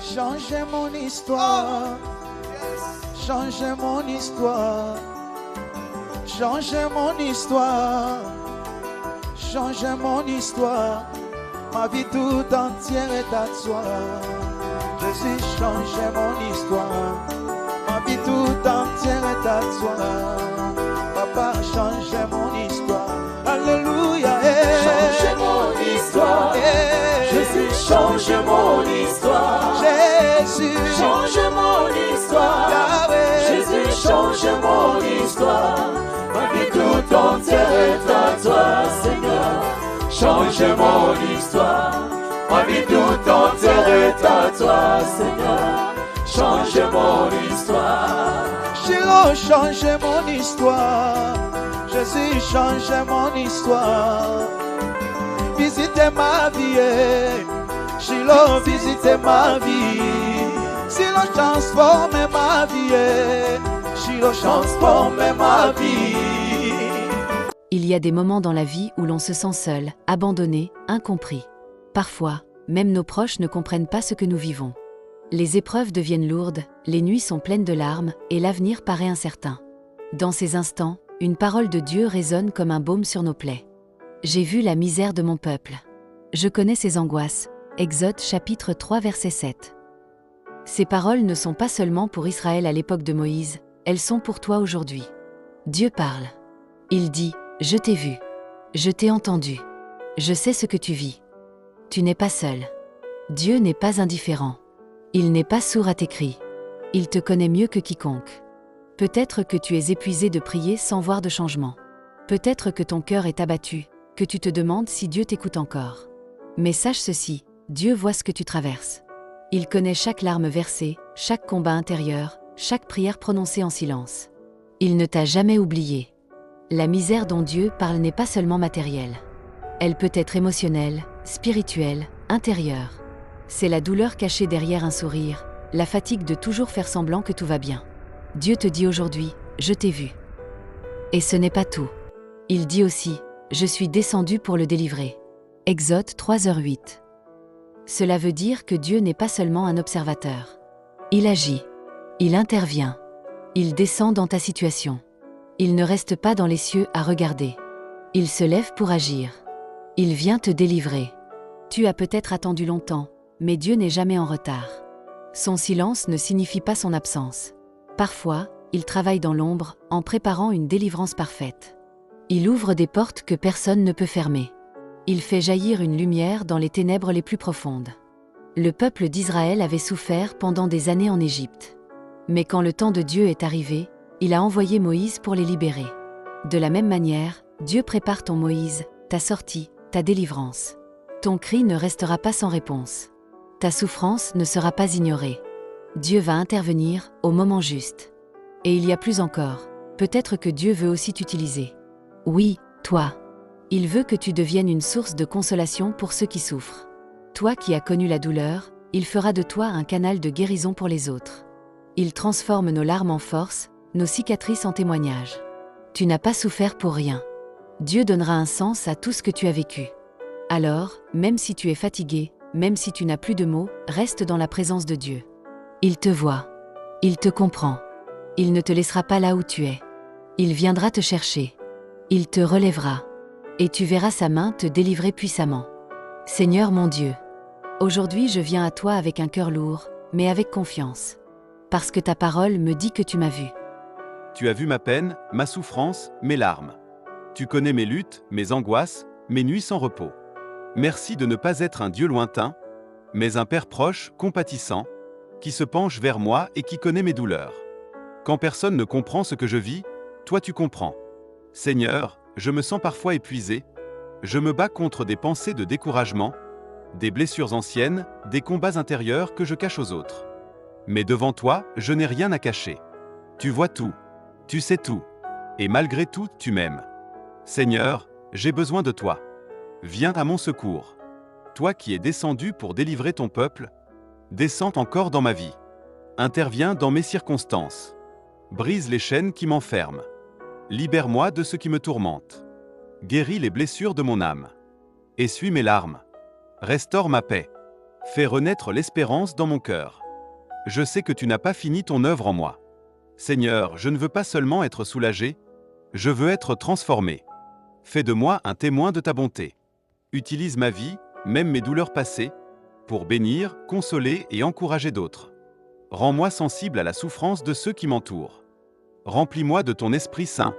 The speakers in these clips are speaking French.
Changez mon histoire. Changez mon histoire. Changez mon histoire. Changez mon histoire. Ma vie tout entière est à toi. Jésus, changez mon histoire. Ma vie tout entière est à toi. Papa, changez mon histoire. Alléluia. Changez mon histoire. Jésus, change mon histoire. Jésus, Change mon histoire. Yahweh. Jésus, change mon histoire. Ma vie tout entière est à toi, Seigneur. Change mon histoire. Ma vie tout entière est à toi, Seigneur. Change mon histoire. Shiloh, changez mon histoire. Jésus, changez mon histoire. Visitez ma vie. Shiloh, visitez ma vie. Shiloh, transformez ma vie. Shiloh, transformez ma vie. Il y a des moments dans la vie où l'on se sent seul, abandonné, incompris. Parfois, même nos proches ne comprennent pas ce que nous vivons. Les épreuves deviennent lourdes, les nuits sont pleines de larmes et l'avenir paraît incertain. Dans ces instants, une parole de Dieu résonne comme un baume sur nos plaies. J'ai vu la misère de mon peuple. Je connais ses angoisses. Exode chapitre 3 verset 7. Ces paroles ne sont pas seulement pour Israël à l'époque de Moïse, elles sont pour toi aujourd'hui. Dieu parle. Il dit, je t'ai vu. Je t'ai entendu. Je sais ce que tu vis. Tu n'es pas seul. Dieu n'est pas indifférent. Il n'est pas sourd à tes cris. Il te connaît mieux que quiconque. Peut-être que tu es épuisé de prier sans voir de changement. Peut-être que ton cœur est abattu, que tu te demandes si Dieu t'écoute encore. Mais sache ceci, Dieu voit ce que tu traverses. Il connaît chaque larme versée, chaque combat intérieur, chaque prière prononcée en silence. Il ne t'a jamais oublié. La misère dont Dieu parle n'est pas seulement matérielle. Elle peut être émotionnelle, spirituelle, intérieure. C'est la douleur cachée derrière un sourire, la fatigue de toujours faire semblant que tout va bien. Dieu te dit aujourd'hui, je t'ai vu. Et ce n'est pas tout. Il dit aussi, je suis descendu pour le délivrer. Exode 3h08. Cela veut dire que Dieu n'est pas seulement un observateur. Il agit. Il intervient. Il descend dans ta situation. Il ne reste pas dans les cieux à regarder. Il se lève pour agir. Il vient te délivrer. Tu as peut-être attendu longtemps, mais Dieu n'est jamais en retard. Son silence ne signifie pas son absence. Parfois, il travaille dans l'ombre, en préparant une délivrance parfaite. Il ouvre des portes que personne ne peut fermer. Il fait jaillir une lumière dans les ténèbres les plus profondes. Le peuple d'Israël avait souffert pendant des années en Égypte. Mais quand le temps de Dieu est arrivé, il a envoyé Moïse pour les libérer. De la même manière, Dieu prépare ton Moïse, ta sortie, ta délivrance. Ton cri ne restera pas sans réponse. Ta souffrance ne sera pas ignorée. Dieu va intervenir au moment juste. Et il y a plus encore, peut-être que Dieu veut aussi t'utiliser. Oui, toi. Il veut que tu deviennes une source de consolation pour ceux qui souffrent. Toi qui as connu la douleur, il fera de toi un canal de guérison pour les autres. Il transforme nos larmes en force, nos cicatrices en témoignages. Tu n'as pas souffert pour rien. Dieu donnera un sens à tout ce que tu as vécu. Alors, même si tu es fatigué, même si tu n'as plus de mots, reste dans la présence de Dieu. Il te voit. Il te comprend. Il ne te laissera pas là où tu es. Il viendra te chercher. Il te relèvera. Et tu verras sa main te délivrer puissamment. Seigneur mon Dieu, aujourd'hui je viens à toi avec un cœur lourd, mais avec confiance. Parce que ta parole me dit que tu m'as vu. Tu as vu ma peine, ma souffrance, mes larmes. Tu connais mes luttes, mes angoisses, mes nuits sans repos. Merci de ne pas être un Dieu lointain, mais un Père proche, compatissant, qui se penche vers moi et qui connaît mes douleurs. Quand personne ne comprend ce que je vis, toi tu comprends. Seigneur, je me sens parfois épuisé. Je me bats contre des pensées de découragement, des blessures anciennes, des combats intérieurs que je cache aux autres. Mais devant toi, je n'ai rien à cacher. Tu vois tout, tu sais tout, et malgré tout, tu m'aimes. Seigneur, j'ai besoin de toi. Viens à mon secours. Toi qui es descendu pour délivrer ton peuple, descends encore dans ma vie. Interviens dans mes circonstances. Brise les chaînes qui m'enferment. Libère-moi de ce qui me tourmente. Guéris les blessures de mon âme. Essuie mes larmes. Restaure ma paix. Fais renaître l'espérance dans mon cœur. Je sais que tu n'as pas fini ton œuvre en moi. Seigneur, je ne veux pas seulement être soulagé, je veux être transformé. Fais de moi un témoin de ta bonté. Utilise ma vie, même mes douleurs passées, pour bénir, consoler et encourager d'autres. Rends-moi sensible à la souffrance de ceux qui m'entourent. Remplis-moi de ton Esprit Saint.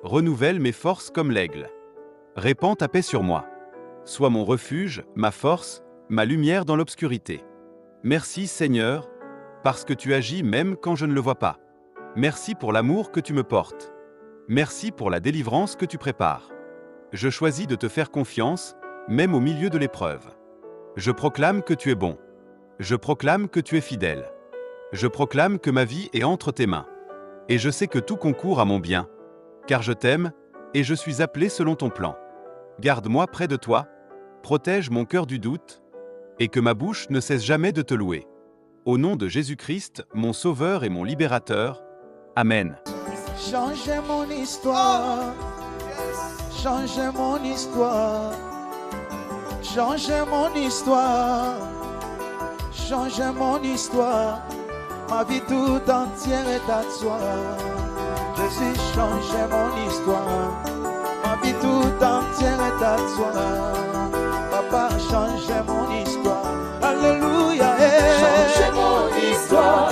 Renouvelle mes forces comme l'aigle. Répands ta paix sur moi. Sois mon refuge, ma force, ma lumière dans l'obscurité. Merci Seigneur, parce que tu agis même quand je ne le vois pas. Merci pour l'amour que tu me portes. Merci pour la délivrance que tu prépares. Je choisis de te faire confiance, même au milieu de l'épreuve. Je proclame que tu es bon. Je proclame que tu es fidèle. Je proclame que ma vie est entre tes mains. Et je sais que tout concourt à mon bien, car je t'aime, et je suis appelé selon ton plan. Garde-moi près de toi, protège mon cœur du doute, et que ma bouche ne cesse jamais de te louer. Au nom de Jésus-Christ, mon Sauveur et mon Libérateur. Amen. Changez mon histoire, changez mon histoire, changez mon histoire, changez mon histoire. Ma vie tout entière est à toi. Jésus, changez mon histoire. Ma vie tout entière est à toi. Papa, changez mon histoire. Alléluia. Changez mon histoire.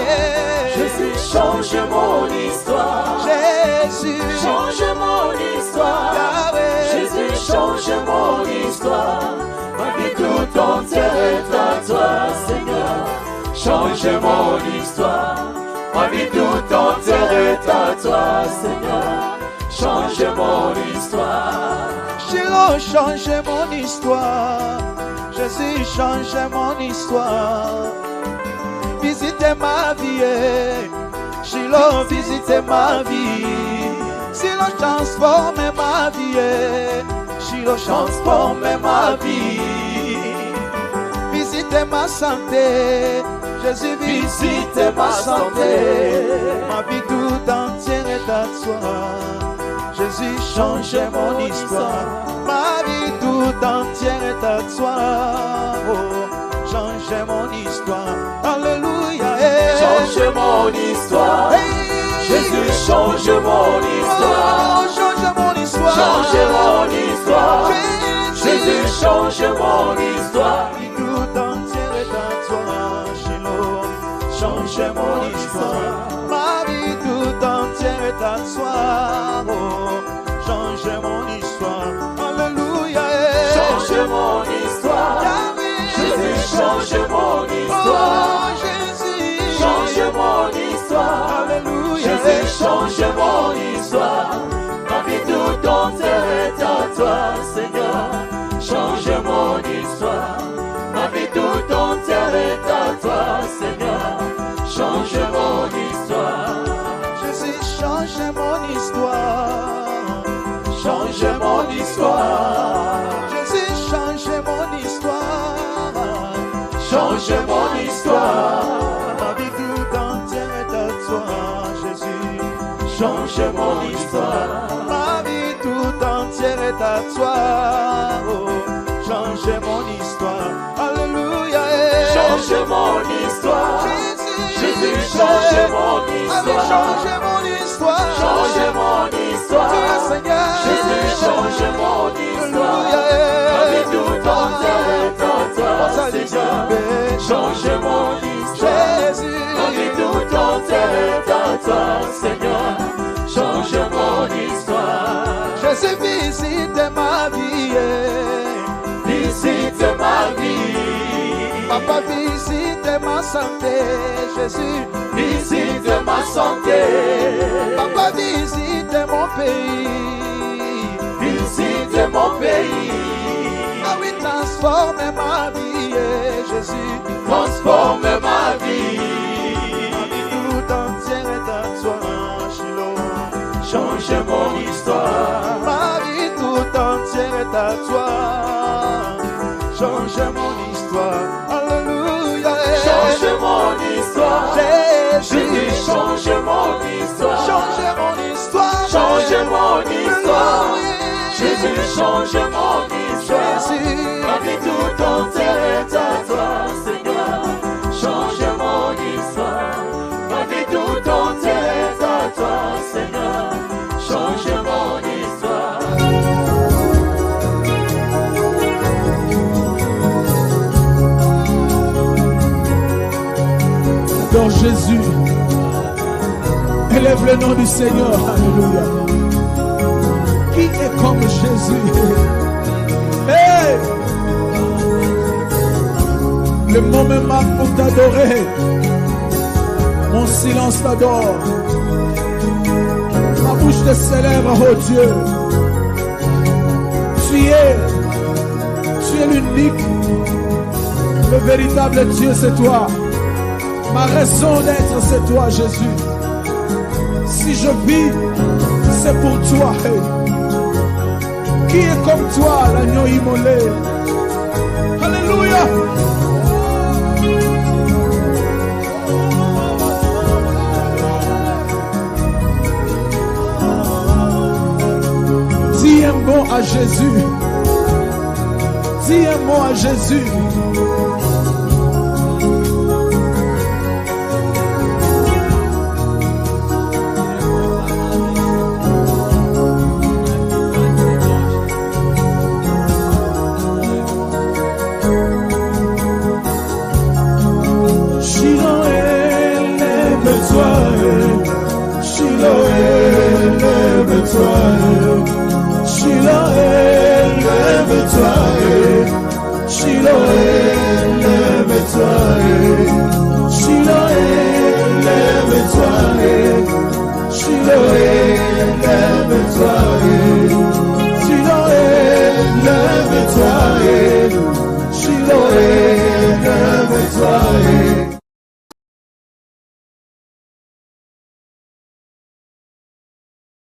Jésus, change mon histoire. Jésus, Change mon histoire. Yahweh. Jésus, change mon histoire. Ma vie tout entière est à toi, Seigneur. Change mon histoire. Ma vie tout entière est à toi, Seigneur. Change mon histoire. Shiloh, changez mon histoire. Jésus, changez mon histoire. Visitez ma vie. Shiloh, visitez ma vie. Shiloh, transformez ma vie. Shiloh, transformez ma vie. Visitez ma santé. Jésus, visitez ma santé. Ma vie tout entière est à toi. Jésus, changez mon histoire. Ma vie tout entière est à toi. Oh, changez mon histoire. Alléluia. Change mon histoire. Jésus, change mon histoire. Oh, change mon histoire. Change mon histoire. Jésus, change mon histoire. Ma vie tout entière est à toi. Shiloh, changez mon histoire. Ma vie tout entière est à toi. Oh, changez mon histoire. Alléluia. Change mon histoire. Jésus, change mon histoire. Oh, Jésus, Change mon histoire. Alléluia. Jésus, change mon histoire. Ma vie tout entière est à toi, Seigneur. Change mon histoire. Ma vie tout entière est à toi, Seigneur. Change mon histoire. Jésus, changez mon histoire. Change mon histoire. Jésus, changez mon histoire. Change mon histoire. Ma vie tout entière est à toi, Jésus. Change mon histoire. Ma vie tout entière est à toi. Oh, changez mon histoire. Alléluia. Change mon histoire. Jésus, change mon Allez, histoire. changez mon histoire. Change mon histoire. Tu es Seigneur. Jésus, change mon histoire. Alléluia. Ma vie tout entière est à toi, Seigneur. Change mon histoire. Jésus. Ma vie tout entière est à toi, Seigneur. Change mon histoire. Jésus, visite ma vie. Visite ma vie. Papa, visite ma santé. Jésus, Visite ma santé. Papa, visite mon pays. Visite mon pays. Ah oui, transforme ma vie, Jésus. Transforme ma vie. Ma vie tout entière est à toi, Shiloh. Change mon histoire. Ma vie tout entière est à toi. Change mon histoire. Alléluia. Change mon histoire. Jésus, Jésus, change mon histoire. change mon histoire. Change mon histoire. Alléluia. Jésus, change mon histoire. Jésus, Ma vie tout entière est à toi, adore Jésus. Élève le nom du Seigneur. Alléluia. Qui est comme Jésus? Hey! Le mot me manque pour t'adorer. Mon silence t'adore. Ma bouche te célèbre, oh Dieu. Tu es l'unique. Le véritable Dieu, c'est toi. Ma raison d'être, c'est toi, Jésus. Si je vis, c'est pour toi. Hey. Qui est comme toi, l'agneau immolé? Alléluia. Dis un mot à Jésus. Dis un mot à Jésus. Shiloh, lève-toi.